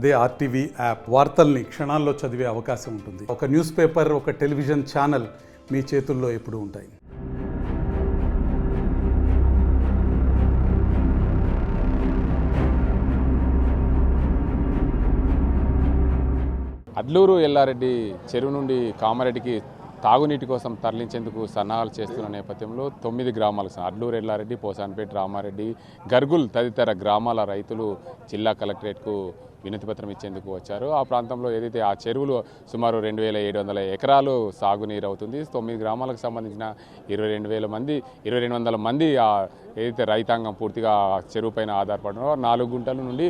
అదే RTV app వార్తల్ని క్షణాల్లో చదివే అవకాశం ఉంటుంది. ఒక న్యూస్ పేపర్, ఒక టెలివిజన్ ఛానల్ మీ చేతుల్లో ఎప్పుడూ ఉంటాయి. అడ్లూరు ఎల్లారెడ్డి చెరువు నుండి కామారెడ్డికి తాగునీటి కోసం తరలించేందుకు సన్నాహాలు చేస్తున్న నేపథ్యంలో 9 గ్రామాలకు అడ్లూరు ఎల్లారెడ్డి, పోసాన్పేట, రామారెడ్డి, గర్గుల్ తదితర గ్రామాల రైతులు జిల్లా కలెక్టరేట్కు వినతిపత్రం ఇచ్చేందుకు వచ్చారు. ఆ ప్రాంతంలో ఏదైతే ఆ చెరువులో సుమారు 2700 ఎకరాలు సాగునీరు అవుతుంది. 9 గ్రామాలకు సంబంధించిన 2200 మంది ఏదైతే రైతాంగం పూర్తిగా చెరువు పైన ఆధారపడినారో 4 గుంటల నుండి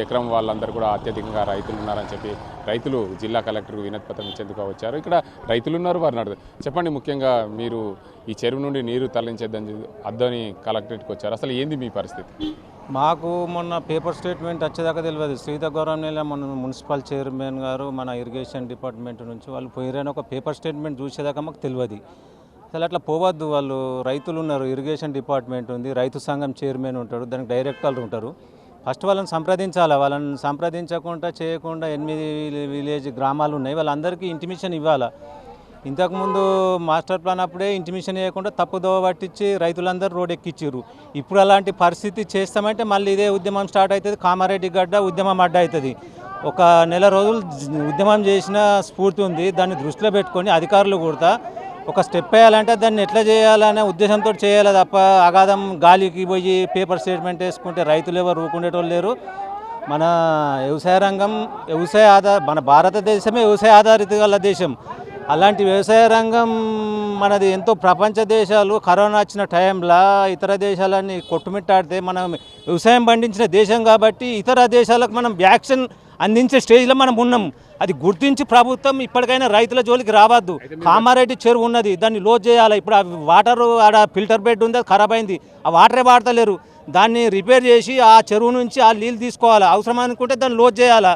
ఎకరం వాళ్ళందరూ కూడా అత్యధికంగా రైతులు ఉన్నారని చెప్పి రైతులు జిల్లా కలెక్టర్కు వినతిపత్రం ఇచ్చేందుకు వచ్చారు. ఇక్కడ రైతులు ఉన్నారు, వారిని అడుగు చెప్పండి. ముఖ్యంగా మీరు ఈ చెరువు నుండి నీరు అద్దని కలెక్టరేట్కి వచ్చారు. అసలు ఏంది మీ పరిస్థితి? మాకు మొన్న పేపర్ స్టేట్మెంట్ వచ్చేదాకా తెలియదు. శ్రీతగౌరవనేల మన మున్సిపల్ చైర్మన్ గారు మన ఇరిగేషన్ డిపార్ట్మెంట్ నుంచి వాళ్ళు పోయిరైన ఒక పేపర్ స్టేట్మెంట్ చూసేదాకా మాకు తెలియదు. అసలు అట్లా పోవద్దు. వాళ్ళు రైతులు ఉన్నారు, ఇరిగేషన్ డిపార్ట్మెంట్ ఉంది, రైతు సంఘం చైర్మన్ ఉంటాడు, దానికి డైరెక్టర్లు ఉంటారు. ఫస్ట్ వాళ్ళని సంప్రదించాలి. వాళ్ళని సంప్రదించకుండా చేయకుండా 8 విలేజ్ గ్రామాలు ఉన్నాయి, వాళ్ళందరికీ ఇంటిమేషన్ ఇవ్వాలి. ఇంతకుముందు మాస్టర్ ప్లాన్ అప్పుడే ఇంటిమేషన్ చేయకుండా తప్పుదోవ పట్టించి రైతులందరూ రోడ్ ఎక్కించారు. ఇప్పుడు అలాంటి పరిస్థితి చేస్తామంటే మళ్ళీ ఇదే ఉద్యమం స్టార్ట్ అవుతుంది. కామారెడ్డి గడ్డ ఉద్యమం అడ్డ అవుతుంది. ఒక నెల రోజులు ఉద్యమం చేసిన స్ఫూర్తి ఉంది. దాన్ని దృష్టిలో పెట్టుకొని అధికారులు కూడా ఒక స్టెప్ వేయాలంటే దాన్ని ఎట్లా చేయాలనే ఉద్దేశంతో చేయాలి తప్ప అగాధం గాలికి పోయి పేపర్ స్టేట్మెంట్ వేసుకుంటే రైతులు ఎవరు ఊరుకునేటోళ్ళు లేరు. మన వ్యవసాయ రంగం మన భారతదేశమే వ్యవసాయ ఆధారిత గల దేశం. అలాంటి వ్యవసాయ రంగం మనది ఎంతో ప్రపంచ దేశాలు కరోనా వచ్చిన టైంలో ఇతర దేశాలన్నీ కొట్టుమిట్టాడితే మనం వ్యవసాయం పండించిన దేశం కాబట్టి ఇతర దేశాలకు మనం వ్యాక్సిన్ అందించే స్టేజ్లో మనం ఉన్నాం. అది గుర్తించి ప్రభుత్వం ఇప్పటికైనా రైతుల జోలికి రావద్దు. కామారెడ్డి చెరువు ఉన్నది, దాన్ని లోడ్ చేయాలి. ఇప్పుడు ఆ వాటర్ ఆడ ఫిల్టర్ బెడ్ ఉంది, అది ఖరాబ్ అయింది, ఆ వాటరే వాడతలేరు. దాన్ని రిపేర్ చేసి ఆ చెరువు నుంచి ఆ నీళ్ళు తీసుకోవాలి. అవసరం అనుకుంటే దాన్ని లోడ్ చేయాలా.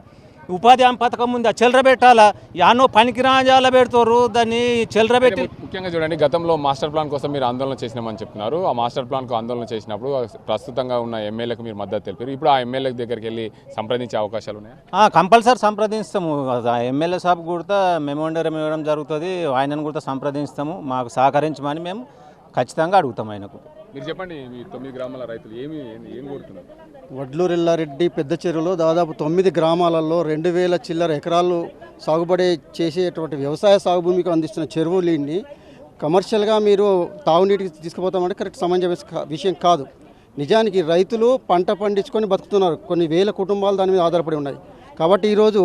ఉపాధి హామీ పథకం ఉంది, చిల్లర పెట్టాలా. యానో పనికిరాజాల పెడతారు, దాన్ని చిల్లర పెట్టి. ముఖ్యంగా చూడండి, గతంలో మాస్టర్ ప్లాన్ కోసం మీరు ఆందోళన చేసినామని చెప్తున్నారు. ఆ మాస్టర్ ప్లాన్కు ఆందోళన చేసినప్పుడు ప్రస్తుతంగా ఉన్న ఎమ్మెల్యేలకు మీరు మద్దతు తెలిపారు. ఇప్పుడు ఆ ఎమ్మెల్యే దగ్గరికి వెళ్ళి సంప్రదించే అవకాశాలు ఉన్నాయా? కంపల్సరీ సంప్రదిస్తాము. ఎమ్మెల్యే సాబ్ కూడా మెమోండరం ఇవ్వడం జరుగుతుంది. ఆయనను కూడా సంప్రదిస్తాము. మాకు సహకరించమని మేము ఖచ్చితంగా అడుగుతాం ఆయనకు. మీరు చెప్పండి, మీ 9 గ్రామాల రైతులు ఏం కోరుతున్నారు? వడ్లూరు ఎల్లారెడ్డి పెద్ద చెరువులో దాదాపు 9 గ్రామాలలో 2000 చిల్లర ఎకరాలు సాగుబడి చేసేటువంటి వ్యవసాయ సాగుభూమికి అందిస్తున్న చెరువులని కమర్షియల్గా మీరు తాగునీటికి తీసుకుపోతామంటే కరెక్ట్ సమంజస విషయం కాదు. నిజానికి రైతులు పంట పండించుకొని బతుకుతున్నారు. కొన్ని వేల కుటుంబాలు దాని మీద ఆధారపడి ఉన్నాయి. కాబట్టి ఈరోజు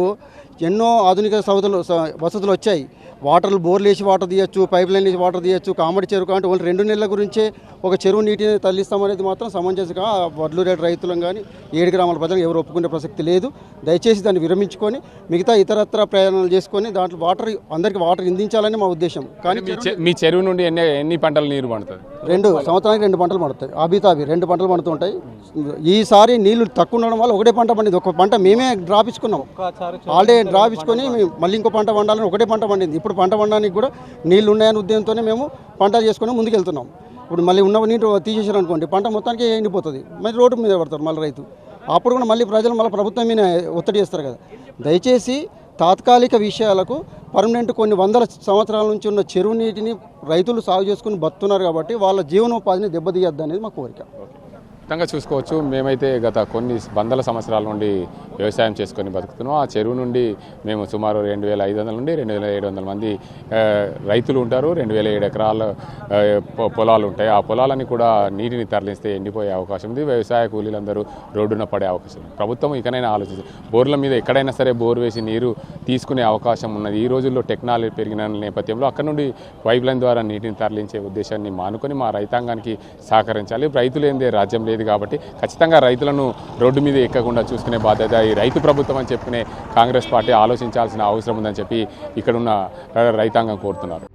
ఎన్నో ఆధునిక వసతులు వచ్చాయి. వాటర్లు బోర్లు వేసి వాటర్ తీయచ్చు, పైప్ లైన్ వేసి వాటర్ తీయచ్చు. కామెడీ చెరువు కాబట్టి ఓన్లీ 2 నెలల గురించే ఒక చెరువు నీటిని తరలిస్తామనేది మాత్రం సమంజసంగా వడ్లూరు రైతులను కానీ 7 గ్రామాల ప్రజలు ఎవరు ఒప్పుకునే ప్రసక్తి లేదు. దయచేసి దాన్ని విరమించుకొని మిగతా ఇతరత్ర ప్రయాణాలు చేసుకొని దాంట్లో అందరికీ వాటర్ అందించాలని మా ఉద్దేశం. కానీ మీ చెరువు నుండి ఎన్ని పంటలు నీరు పండుతుంది? సంవత్సరానికి 2 పంటలు పండుతాయి. ఆబితాబి 2 పంటలు పండుతుంటాయి. ఈసారి నీళ్లు తక్కువ ఉండడం వల్ల ఒకటే పంట పండింది. ఒక పంట మేమే డ్రాప్ ఇచ్చుకున్నాం. ఆల్రెడీ డ్రాప్ ఇచ్చుకొని మళ్ళీ ఇంకో పంట పండాలని ఒకటే పంట పండింది. ఇప్పుడు పంట పండడానికి కూడా నీళ్లు ఉన్నాయని ఉద్దేశంతోనే మేము పంట చేసుకుని ముందుకు వెళ్తున్నాం. ఇప్పుడు మళ్ళీ ఉన్న నీరు తీసేసారు అనుకోండి, పంట మొత్తానికి ఎండిపోతుంది. మళ్ళీ రోడ్డు మీద పడతారు మళ్ళీ రైతు. అప్పుడు కూడా మళ్ళీ ప్రజలు మళ్ళీ ప్రభుత్వం మీద ఒత్తిడి చేస్తారు కదా. దయచేసి తాత్కాలిక విషయాలకు పర్మనెంట్ కొన్ని వందల సంవత్సరాల నుంచి ఉన్న చెరువు నీటిని రైతులు సాగు చేసుకుని బతున్నారు కాబట్టి వాళ్ళ జీవనోపాధిని దెబ్బతీయద్దు అనేది మా కోరిక. ఖచ్చితంగా చూసుకోవచ్చు. మేమైతే గత కొన్ని వందల సంవత్సరాల నుండి వ్యవసాయం చేసుకొని బతుకుతున్నాం. ఆ చెరువు నుండి మేము సుమారు 2500 నుండి 2700 మంది రైతులు ఉంటారు. 2007 ఎకరాల పొలాలు ఉంటాయి. ఆ పొలాలని కూడా నీటిని తరలిస్తే ఎండిపోయే అవకాశం ఉంది. వ్యవసాయ కూలీలందరూ రోడ్డున పడే అవకాశం ఉంది. ప్రభుత్వం ఇకనైనా ఆలోచించి బోర్ల మీద ఎక్కడైనా సరే బోర్ వేసి నీరు తీసుకునే అవకాశం ఉన్నది. ఈ రోజుల్లో టెక్నాలజీ పెరిగిన నేపథ్యంలో అక్కడ నుండి పైప్ లైన్ ద్వారా నీటిని తరలించే ఉద్దేశాన్ని మానుకొని మా రైతాంగానికి సహకరించాలి. రైతులు ఏందే రాజ్యం లేదు కాబట్టి ఖచ్చితంగా రైతులను రోడ్డు మీద ఎక్కకుండా చూసుకునే బాధ్యత ఈ రైతు ప్రభుత్వం అని చెప్పుకునే కాంగ్రెస్ పార్టీ ఆలోచించాల్సిన అవసరం ఉందని చెప్పి ఇక్కడున్న రైతాంగం కోరుతున్నారు.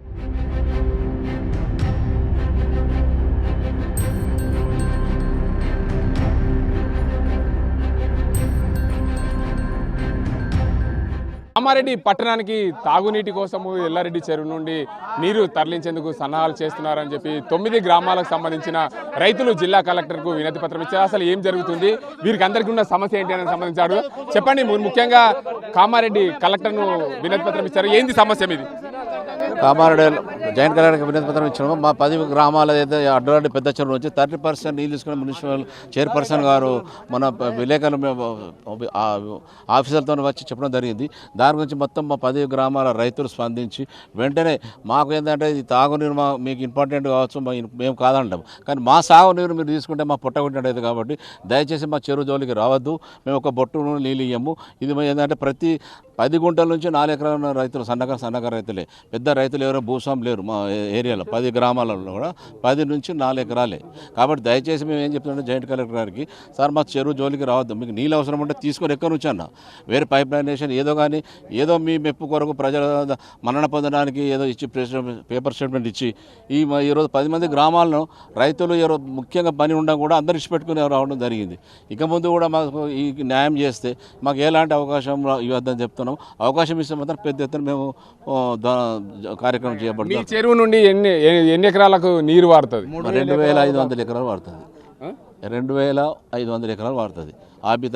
కామారెడ్డి పట్టణానికి తాగునీటి కోసము ఎల్లారెడ్డి చెరువు నుండి నీరు తరలించేందుకు సన్నాహాలు చేస్తున్నారని చెప్పి 9 గ్రామాలకు సంబంధించిన రైతులు జిల్లా కలెక్టర్కు వినతి పత్రం ఇచ్చారు. అసలు ఏం జరుగుతుంది, వీరికి అందరికీ ఉన్న సమస్య ఏంటి అని సంబంధించాడు. చెప్పండి, ముఖ్యంగా కామారెడ్డి కలెక్టర్ను వినతి పత్రం ఇచ్చారు, ఏంది సమస్య మీది? కామారెడ్డి జాయింట్ కలెక్టర్కి వినతి పత్రం ఇచ్చినాము. మా 10 గ్రామాల అయితే అడ్డలాంటి పెద్ద చెరువు నుంచి 30% నీళ్ళు తీసుకుని మున్సిపల్ చైర్పర్సన్ గారు మన విలేకరులు ఆఫీసర్లతో వచ్చి చెప్పడం జరిగింది. దాని గురించి మొత్తం మా 10 గ్రామాల రైతులు స్పందించి వెంటనే మాకు ఏంటంటే ఇది తాగునీరు మీకు ఇంపార్టెంట్ కావచ్చు, మేము కాదంటాం, కానీ మా సాగునీరు మీరు తీసుకుంటే మా పుట్టగొట్టినట్టయితే కాబట్టి దయచేసి మా చెరువు జోలికి రావద్దు, మేము ఒక బొట్టు నీళ్ళు ఇయ్యము. ఇది ఏంటంటే ప్రతి 10 గుంటల నుంచి 4 ఎకరాల రైతులు సన్నకారు రైతులే, పెద్ద రైతులు ఎవరో భూస్వాములు లేరు మా ఏరియాలో. 10 గ్రామాలలో కూడా 10 నుంచి 4 ఎకరాలే. కాబట్టి దయచేసి మేము ఏం చెప్తున్నాం జాయింట్ కలెక్టర్ గారికి, సార్ మా చెరువు జోలికి రావద్దు, మీకు నీళ్ళు అవసరం ఉంటే తీసుకొని ఎక్కడి నుంచి అన్న వేరే పైప్ లైన్ వేషన్ ఏదో కానీ ఏదో మీ మెప్పు కొరకు ప్రజల మన్నన పొందడానికి ఏదో ఇచ్చి పేపర్ స్టేట్మెంట్ ఇచ్చి ఈరోజు 10 మంది గ్రామాలను రైతులు ఈరోజు ముఖ్యంగా పని ఉండడం కూడా అందరు ఇచ్చిపెట్టుకుని రావడం జరిగింది. ఇక ముందు కూడా మాకు ఈ న్యాయం చేస్తే మాకు ఎలాంటి అవకాశం ఇవ్వద్దని చెప్తున్నాం. అవకాశం ఇస్తే మాత్రం పెద్ద ఎత్తున మేము కార్యక్రమం చేయబడుతుంది. చెరువు నుండి ఎన్ని ఎకరాలకు నీరు వాడుతుంది? 2500 ఎకరాలు వాడుతుంది. 2500 ఎకరాలు వాడుతుంది. ఆబిత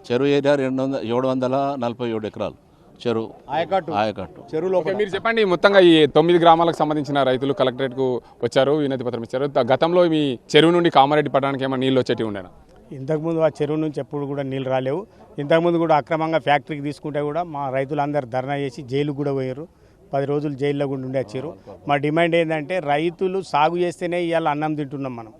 చెరువు ఏరియా 747 ఎకరాలు చెరువు ఆయకట్టు చెరువులో. మీరు చెప్పండి, మొత్తంగా ఈ 9 గ్రామాలకు సంబంధించిన రైతులు కలెక్టరేట్కు వచ్చారు, వినతి పత్రం ఇచ్చారు. గతంలో మీ చెరువు నుండి కామారెడ్డి పట్టణానికి ఏమైనా నీళ్ళు వచ్చేటివి ఉండేనా? ఇంతకుముందు ఆ చెరువు నుంచి ఎప్పుడు కూడా నీళ్ళు రాలేవు. ఇంతకుముందు కూడా అక్రమంగా ఫ్యాక్టరీకి తీసుకుంటే కూడా మా రైతులందరూ ధర్నా చేసి జైలుకు కూడా పోయారు. 10 రోజులు జైల్లో కూడా ఉండి వచ్చారు. మా డిమాండ్ ఏంటంటే రైతులు సాగు చేస్తేనే ఇవాళ అన్నం తింటున్నాం. మనం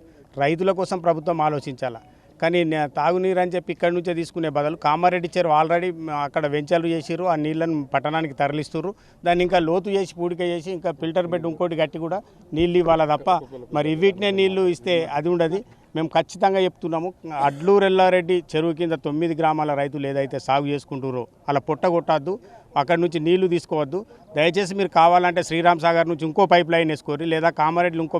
రైతుల కోసం ప్రభుత్వం ఆలోచించాలా, కానీ తాగునీరు అని చెప్పి ఇక్కడి నుంచే తీసుకునే బదులు కామారెడ్డి చెరువు ఆల్రెడీ అక్కడ వెంచర్లు చేసిరు, ఆ నీళ్ళను పట్టణానికి తరలిస్తున్నారు. దాన్ని ఇంకా లోతు చేసి పూడిక చేసి ఇంకా ఫిల్టర్ బెడ్ ఇంకోటి కట్టి కూడా నీళ్ళు ఇవ్వాలి తప్ప మరి వీటినే నీళ్లు ఇస్తే అది ఉండదు. మేము ఖచ్చితంగా చెప్తున్నాము, అడ్లూరు ఎల్లారెడ్డి చెరువు కింద 9 గ్రామాల రైతులు ఏదైతే సాగు చేసుకుంటారో అలా పొట్టగొట్టద్దు, అక్కడి నుంచి నీళ్లు తీసుకోవద్దు. దయచేసి మీరు కావాలంటే శ్రీరామ్ సాగర్ నుంచి ఇంకో పైప్ లైన్ వేసుకోర్రి, లేదా కామారెడ్డిలో ఇంకో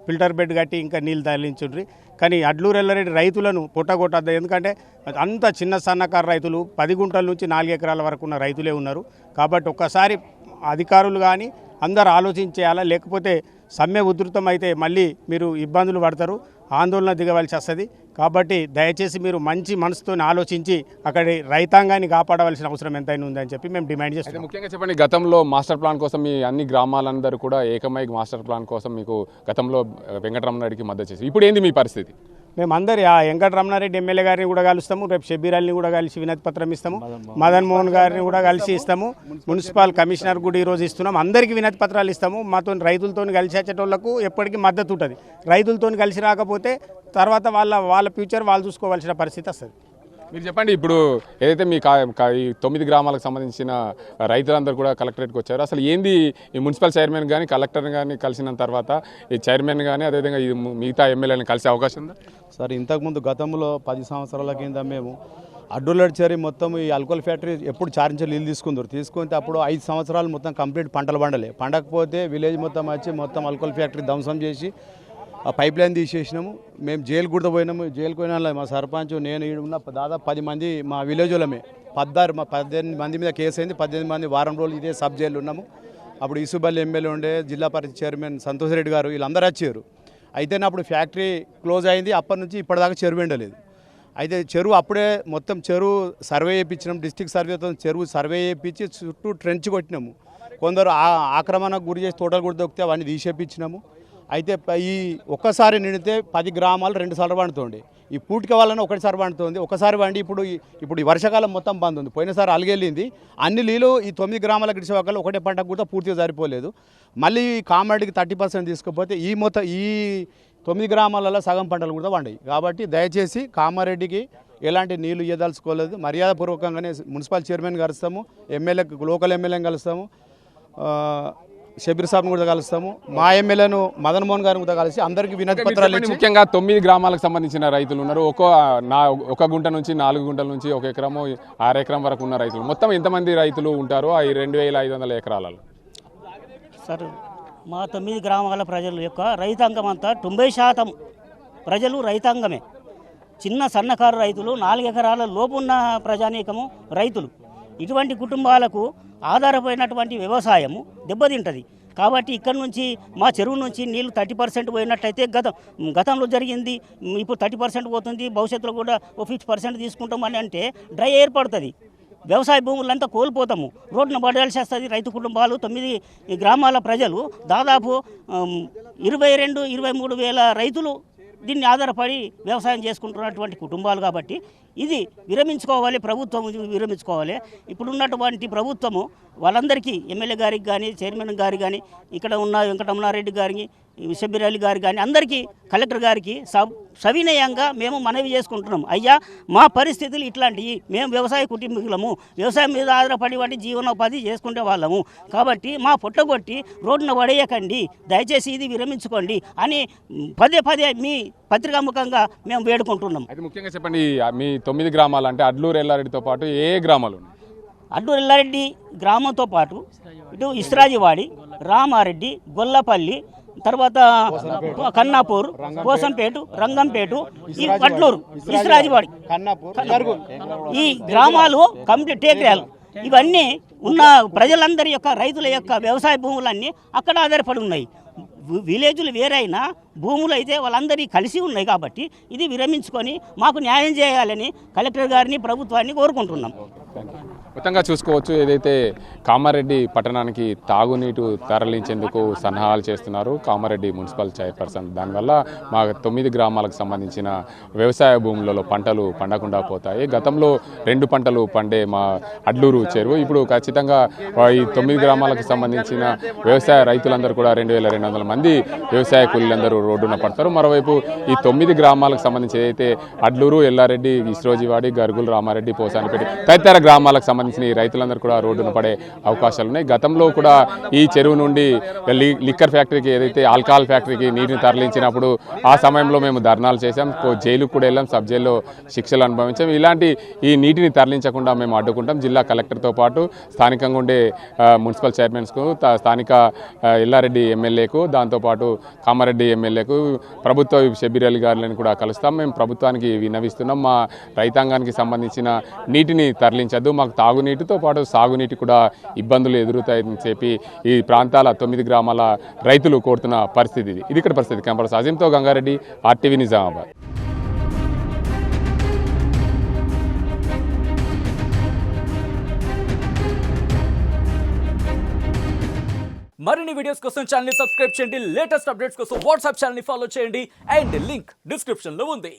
ఫిల్టర్ బెడ్ కట్టి ఇంకా నీళ్ళు తరలించుర్రి. కానీ అడ్లూరు ఎల్లారెడ్డి రైతులను పొట్టగొట్టద్దు, ఎందుకంటే అంత చిన్న సన్నకారు రైతులు 10 గుంటల నుంచి 4 ఎకరాల వరకు ఉన్న రైతులే ఉన్నారు. కాబట్టి ఒక్కసారి అధికారులు కానీ అందరూ ఆలోచించేయాలా, లేకపోతే సమ్మె ఉధృతం అయితే మళ్ళీ మీరు ఇబ్బందులు పడతారు, ఆందోళన దిగవలసి వస్తుంది. కాబట్టి దయచేసి మీరు మంచి మనసుతో ఆలోచించి అక్కడి రైతాంగాన్ని కాపాడవలసిన అవసరం ఎంతైనా ఉందని చెప్పి మేము డిమాండ్ చేస్తాం. ముఖ్యంగా చెప్పండి, గతంలో మాస్టర్ ప్లాన్ కోసం మీ అన్ని గ్రామాలందరూ కూడా ఏకమై మాస్టర్ ప్లాన్ కోసం మీకు గతంలో వెంకటరమణారెడ్డికి మద్దతు చేసి, ఇప్పుడు ఏంది మీ పరిస్థితి? మేమందరి ఆ వెంకటరమణారెడ్డి ఎమ్మెల్యే గారిని కూడా కలుస్తాము, రేపు షబ్బీర్ అలీని కూడా కలిసి వినతి పత్రం ఇస్తాము, మదన్ మోహన్ గారిని కూడా కలిసి ఇస్తాము, మున్సిపల్ కమిషనర్ కూడా ఈరోజు ఇస్తున్నాం, అందరికీ వినతి పత్రాలు ఇస్తాము. మాతో రైతులతో కలిసి వచ్చేటోళ్లకు ఎప్పటికీ మద్దతు ఉంటుంది. రైతులతో కలిసి రాకపోతే తర్వాత వాళ్ళ ఫ్యూచర్ వాళ్ళు చూసుకోవాల్సిన పరిస్థితి వస్తుంది. మీరు చెప్పండి, ఇప్పుడు ఏదైతే మీ ఈ 9 గ్రామాలకు సంబంధించిన రైతులందరూ కూడా కలెక్టరేట్కి వచ్చారు, అసలు ఏంది ఈ మున్సిపల్ చైర్మన్ కానీ కలెక్టర్ కానీ కలిసిన తర్వాత ఈ చైర్మన్ కానీ అదేవిధంగా ఈ మిగతా ఎమ్మెల్యేలను కలిసే అవకాశం ఉందా? సార్, ఇంతకుముందు గతంలో 10 సంవత్సరాల కింద మేము అడ్డూలడి చేరి మొత్తం ఈ ఆల్కహాల్ ఫ్యాక్టరీ ఎప్పుడు చారించి నీళ్ళు తీసుకుంటే అప్పుడు 5 సంవత్సరాలు మొత్తం కంప్లీట్ పంటలు పండకపోతే విలేజ్ మొత్తం వచ్చి మొత్తం ఆల్కహాల్ ఫ్యాక్టరీ ధ్వంసం చేసి ఆ పైప్ లైన్ తీసేసినాము. మేము జైలు కూడా పోయినాము. జైలుకు పోయిన మా సర్పంచ్ నేను ఉన్న దాదాపు 10 మంది మా విలేజ్ వాళ్ళమే 18 మంది మీద కేసు అయింది. 18 మంది వారం రోజులు ఇదే సబ్ జైలు ఉన్నాము. అప్పుడు ఇసుబల్లి ఎమ్మెల్యే ఉండే, జిల్లా పరిషత్ చైర్మన్ సంతోష్ రెడ్డి గారు, వీళ్ళందరూ వచ్చారు. అయితే అప్పుడు ఫ్యాక్టరీ క్లోజ్ అయింది. అప్పటి నుంచి ఇప్పటిదాకా చెరువు ఎండలేదు. అయితే చెరువు అప్పుడే మొత్తం చెరువు సర్వే చేయించినాం, డిస్ట్రిక్ట్ సర్వేతో చెరువు సర్వే చేయించి చుట్టూ ట్రెంచ్ కొట్టినాము. కొందరు ఆక్రమణకు గురి చేసి తోటలు కూడా దొరికితే అవన్నీ తీసేపించినాము. అయితే ఈ ఒక్కసారి నిండితే 10 గ్రామాలు 2 సార్లు పండుతుంది. ఈ పూటిక వలన ఒకటిసారి పండుతుంది. ఒకసారి వండి ఇప్పుడు ఈ వర్షాకాలం మొత్తం బంద్ ఉంది. పోయినసారి అలిగెళ్ళింది. అన్ని నీళ్ళు ఈ 9 గ్రామాలకు ఇడిచేవాళ్ళు ఒకటే పంటకు కూడా పూర్తిగా సరిపోలేదు. మళ్ళీ కామారెడ్డికి 30% తీసుకపోతే ఈ 9 గ్రామాలలో సగం పంటలు కూడా పండాయి. కాబట్టి దయచేసి కామారెడ్డికి ఎలాంటి నీళ్లు ఇవ్వదలుచుకోలేదు. మర్యాదపూర్వకంగానే మున్సిపల్ చైర్మన్ కలుస్తాము, లోకల్ ఎమ్మెల్యేని కలుస్తాము, షబీర్ సాబ్ను కూడా కలుస్తాము, మా ఎమ్మెల్యేను మదన్ మోహన్ గారిని కూడా కలిసి అందరికీ వినతి పత్రాలు ఇచ్చి. ముఖ్యంగా 9 గ్రామాలకు సంబంధించిన రైతులు ఉన్నారు. ఒక గుంట నుంచి 4 గుంటల నుంచి 1 ఎకరము 6 ఎకరం వరకు ఉన్న రైతులు మొత్తం ఎంతమంది రైతులు ఉంటారు ఆ 2500 ఎకరాలలో? సార్, మా 9 గ్రామాల ప్రజల యొక్క రైతాంగం అంతా 90% ప్రజలు రైతాంగమే. చిన్న సన్నకారు రైతులు, 4 ఎకరాల లోపు ఉన్న ప్రజానీకము రైతులు. ఇటువంటి కుటుంబాలకు ఆధారపడినటువంటి వ్యవసాయము దెబ్బతింటుంది. కాబట్టి ఇక్కడ నుంచి మా చెరువు నుంచి నీళ్లు 30% పోయినట్టయితే గతంలో జరిగింది, ఇప్పుడు 30% పోతుంది, భవిష్యత్తులో కూడా ఓ 50% తీసుకుంటామని అంటే డ్రై ఏర్పడుతుంది. వ్యవసాయ భూములంతా కోల్పోతాము, రోడ్డున పడాల్సి వస్తుంది. రైతు కుటుంబాలు 9 గ్రామాల ప్రజలు దాదాపు 22-23 వేల రైతులు దీన్ని ఆధారపడి వ్యవసాయం చేసుకుంటున్నటువంటి కుటుంబాలు. కాబట్టి ఇది విరమించుకోవాలి, ప్రభుత్వం విరమించుకోవాలి. ఇప్పుడున్నటువంటి ప్రభుత్వము వాళ్ళందరికీ ఎమ్మెల్యే గారికి కానీ, చైర్మన్ గారికి కానీ, ఇక్కడ ఉన్న వెంకటరమణారెడ్డి గారికి, షబ్బీర్ అలీ గారికి కానీ, అందరికీ కలెక్టర్ గారికి సవినయంగా మేము మనవి చేసుకుంటున్నాం. అయ్యా, మా పరిస్థితులు ఇట్లాంటివి, మేము వ్యవసాయ కుటుంబీకులము, వ్యవసాయం మీద ఆధారపడి వాటి జీవనోపాధి చేసుకునే వాళ్ళము. కాబట్టి మా పొట్టగొట్టి రోడ్డున పడేయకండి, దయచేసి ఇది విరమించుకోండి అని పదే మీ పత్రికాముఖంగా మేము వేడుకుంటున్నాం. అయితే ముఖ్యంగా చెప్పండి, మీ 9 గ్రామాలు అంటే అడ్లూరు ఎల్లారెడ్డితో పాటు ఏ గ్రామాలు ఉన్నాయి? అడ్డూరు ఎల్లారెడ్డి గ్రామంతో పాటు ఇటు ఇస్రాజివాడి, రామారెడ్డి, గొల్లపల్లి, తర్వాత కన్నాపూర్, కోసంపేట, రంగంపేట, ఈ అడ్లూరు, ఇస్రాజివాడి, ఈ గ్రామాలు కంప్లీట్ టేక్రాలు ఇవన్నీ ఉన్న ప్రజలందరి యొక్క రైతుల యొక్క వ్యవసాయ భూములన్నీ అక్కడ ఆధారపడి ఉన్నాయి. విలేజులు వేరైనా భూములు అయితే వాళ్ళందరి కలిసి ఉన్నాయి. కాబట్టి ఇది విరమించుకొని మాకు న్యాయం చేయాలని కలెక్టర్ గారిని, ప్రభుత్వాన్ని కోరుకుంటున్నాం. మొత్తంగా చూసుకోవచ్చు, ఏదైతే కామారెడ్డి పట్టణానికి తాగునీటు తరలించేందుకు సన్నాహాలు చేస్తున్నారు కామారెడ్డి మున్సిపల్ చైర్పర్సన్. దానివల్ల మా 9 గ్రామాలకు సంబంధించిన వ్యవసాయ భూములలో పంటలు పండకుండా పోతాయి. గతంలో 2 పంటలు పండే మా అడ్లూరు చెరువు ఇప్పుడు ఖచ్చితంగా ఈ 9 గ్రామాలకు సంబంధించిన వ్యవసాయ రైతులందరూ కూడా 2200 మంది వ్యవసాయ కూలీలందరూ రోడ్డున పడతారు. మరోవైపు ఈ 9 గ్రామాలకు సంబంధించి ఏదైతే అడ్లూరు, ఎల్లారెడ్డి, ఇస్రోజివాడి, గరుగులు, రామారెడ్డి, పోసానిపేట తదితర గ్రామాలకు సంబంధించిన ఈ రైతులందరూ కూడా రోడ్డున పడే అవకాశాలు ఉన్నాయి. గతంలో కూడా ఈ చెరువు నుండి లిక్కర్ ఫ్యాక్టరీకి, ఏదైతే ఆల్కహాల్ ఫ్యాక్టరీకి నీటిని తరలించినప్పుడు ఆ సమయంలో మేము ధర్నాలు చేశాం, జైలుకు కూడా వెళ్ళాం, సబ్ జైల్లో శిక్షలు అనుభవించాం. ఇలాంటి ఈ నీటిని తరలించకుండా మేము అడ్డుకుంటాం. జిల్లా కలెక్టర్తో పాటు స్థానికంగా ఉండే మున్సిపల్ చైర్మన్స్కు, స్థానిక ఎల్లారెడ్డి ఎమ్మెల్యేకు, దాంతోపాటు కామారెడ్డి ఎమ్మెల్యేకు, ప్రభుత్వ షబ్బీర్ అలీ గారిని కూడా కలుస్తాం. మేము ప్రభుత్వానికి విన్నవిస్తున్నాం, మా రైతాంగానికి సంబంధించిన నీటిని తరలించద్దు, మాకు తాగునీటితో పాటు సాగునీటి కూడా ఇబ్బందులు ఎదురుతాయని చెప్పి ఈ ప్రాంతాల 9 గ్రామాల రైతులు కోరుతున్న పరిస్థితి ఇది. ఇక్కడ పరిస్థితి. కెంపర్ అజీంతో గంగారెడ్డి, RTV నిజామాబాద్. మరిన్ని వీడియోస్ కోసం ఛానల్ ని సబ్స్క్రైబ్ చేయండి, లేటెస్ట్ అప్డేట్స్ కోసం వాట్సాప్ ఛానల్ ని ఫాలో చేయండి అండ్ లింక్ డిస్క్రిప్షన్ లో ఉంది.